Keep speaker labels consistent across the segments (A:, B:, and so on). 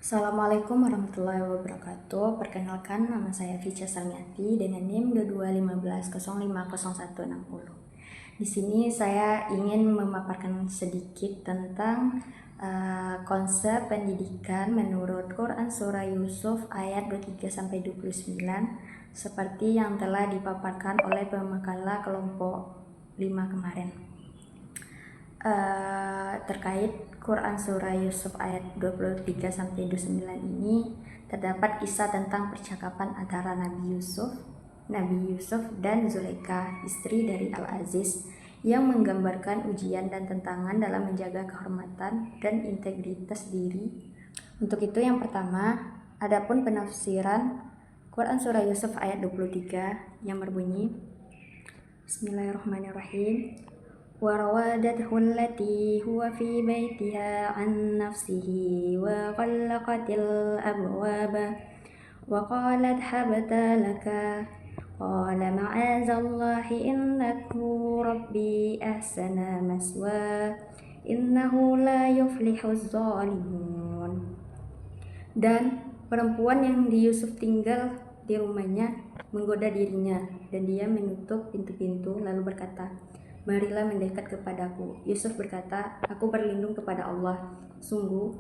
A: Assalamualaikum warahmatullahi wabarakatuh. Perkenalkan, nama saya Ficha Sarmiati dengan NIM 2215050160. Di sini saya ingin memaparkan sedikit tentang konsep pendidikan menurut Quran Surah Yusuf ayat 23 sampai 29 seperti yang telah dipaparkan oleh pemakalah kelompok 5 kemarin. Terkait Quran Surah Yusuf ayat 23 sampai 29 ini terdapat kisah tentang percakapan antara Nabi Yusuf dan Zulaikha, istri dari Al-Aziz, yang menggambarkan ujian dan tantangan dalam menjaga kehormatan dan integritas diri. Untuk itu yang pertama, adapun penafsiran Quran Surah Yusuf ayat 23 yang berbunyi, Bismillahirrahmanirrahim. وراودته التي هو في بيتها عن نفسه وغلقت الأبواب وقالت هبت لك قال معاذ الله إنه ربي أحسن مثواه إنه لا يفلح الظالمون. Dan perempuan yang di Yusuf tinggal di rumahnya menggoda dirinya, dan dia menutup pintu-pintu lalu berkata, marilah mendekat kepadaku. Yusuf berkata, aku berlindung kepada Allah. Sungguh,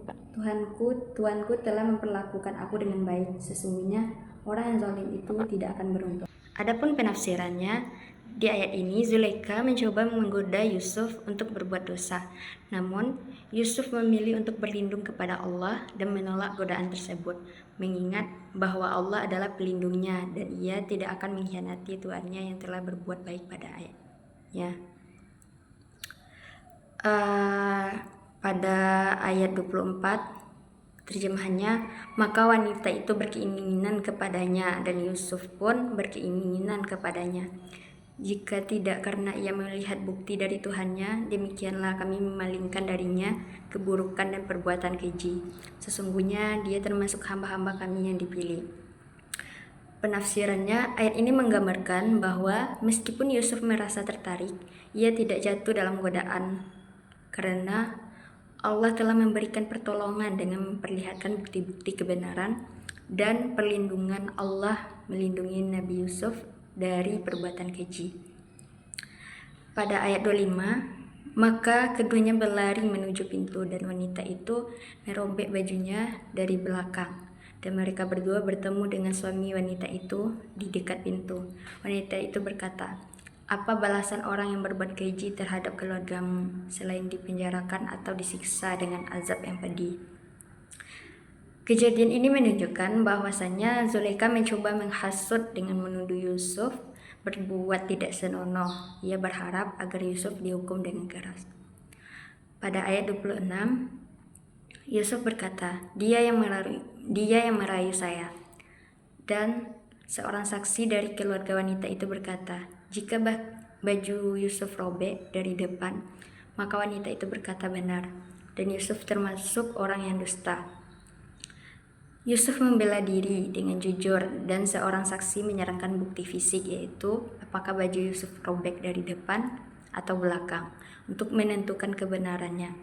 A: Tuanku telah memperlakukan aku dengan baik. Sesungguhnya, orang yang zalim itu tidak akan beruntung. Adapun penafsirannya, di ayat ini Zulaikha mencoba menggoda Yusuf untuk berbuat dosa. Namun, Yusuf memilih untuk berlindung kepada Allah dan menolak godaan tersebut, mengingat bahwa Allah adalah pelindungnya dan ia tidak akan mengkhianati tuannya yang telah berbuat baik pada ayatnya. Pada ayat 24 terjemahannya, maka wanita itu berkeinginan kepadanya dan Yusuf pun berkeinginan kepadanya. Jika tidak karena ia melihat bukti dari Tuhannya, demikianlah kami memalingkan darinya keburukan dan perbuatan keji. Sesungguhnya dia termasuk hamba-hamba kami yang dipilih. Penafsirannya, ayat ini menggambarkan bahwa meskipun Yusuf merasa tertarik, ia tidak jatuh dalam godaan karena Allah telah memberikan pertolongan dengan memperlihatkan bukti-bukti kebenaran dan perlindungan Allah melindungi Nabi Yusuf dari perbuatan keji. Pada ayat 25, maka keduanya berlari menuju pintu dan wanita itu merobek bajunya dari belakang. Dan mereka berdua bertemu dengan suami wanita itu di dekat pintu. Wanita itu berkata, apa balasan orang yang berbuat keji terhadap keluargamu selain dipenjarakan atau disiksa dengan azab yang pedih? Kejadian ini menunjukkan bahwasannya Zulaikha mencoba menghasut dengan menuduh Yusuf berbuat tidak senonoh. Ia berharap agar Yusuf dihukum dengan keras. Pada ayat 26, Yusuf berkata, dia yang merayu saya. Dan seorang saksi dari keluarga wanita itu berkata, jika baju Yusuf robek dari depan, maka wanita itu berkata benar, dan Yusuf termasuk orang yang dusta. Yusuf membela diri dengan jujur, dan seorang saksi menyerahkan bukti fisik, yaitu apakah baju Yusuf robek dari depan atau belakang, untuk menentukan kebenarannya.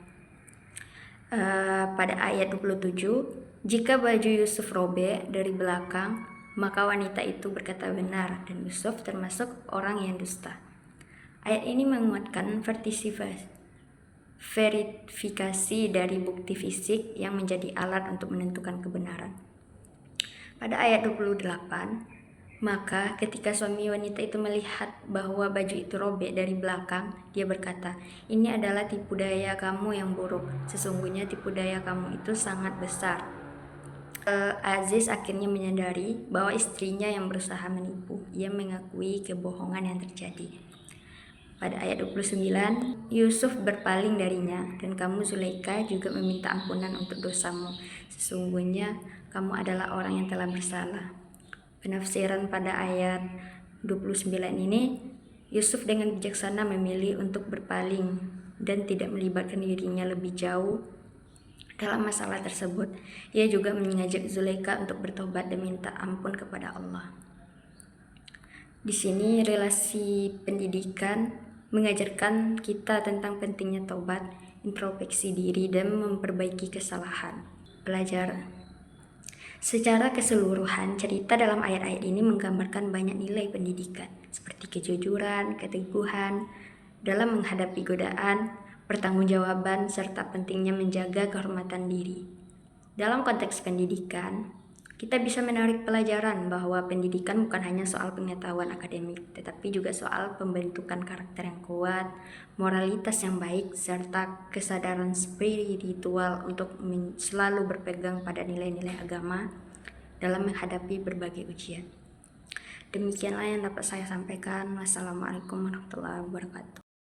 A: Pada ayat 27, jika baju Yusuf robek dari belakang, maka wanita itu berkata benar, dan Yusuf termasuk orang yang dusta. Ayat ini menguatkan verifikasi dari bukti fisik yang menjadi alat untuk menentukan kebenaran. Pada ayat 28, maka ketika suami wanita itu melihat bahwa baju itu robek dari belakang, dia berkata, ini adalah tipu daya kamu yang buruk. Sesungguhnya tipu daya kamu itu sangat besar. Aziz akhirnya menyadari bahwa istrinya yang berusaha menipu. Ia mengakui kebohongan yang terjadi. Pada ayat 29, Yusuf berpaling darinya, dan kamu Zulaikha juga meminta ampunan untuk dosamu. Sesungguhnya kamu adalah orang yang telah bersalah. Penafsiran pada ayat 29 ini, Yusuf dengan bijaksana memilih untuk berpaling dan tidak melibatkan dirinya lebih jauh dalam masalah tersebut. Ia juga mengajak Zulaikha untuk bertobat dan minta ampun kepada Allah. Di sini relasi pendidikan mengajarkan kita tentang pentingnya taubat, introspeksi diri, dan memperbaiki kesalahan. Pelajaran Secara keseluruhan, cerita dalam ayat-ayat ini menggambarkan banyak nilai pendidikan, seperti kejujuran, keteguhan dalam menghadapi godaan, pertanggungjawaban, serta pentingnya menjaga kehormatan diri. Dalam konteks pendidikan, kita bisa menarik pelajaran bahwa pendidikan bukan hanya soal pengetahuan akademik, tetapi juga soal pembentukan karakter yang kuat, moralitas yang baik, serta kesadaran spiritual untuk selalu berpegang pada nilai-nilai agama dalam menghadapi berbagai ujian. Demikianlah yang dapat saya sampaikan. Wassalamualaikum warahmatullahi wabarakatuh.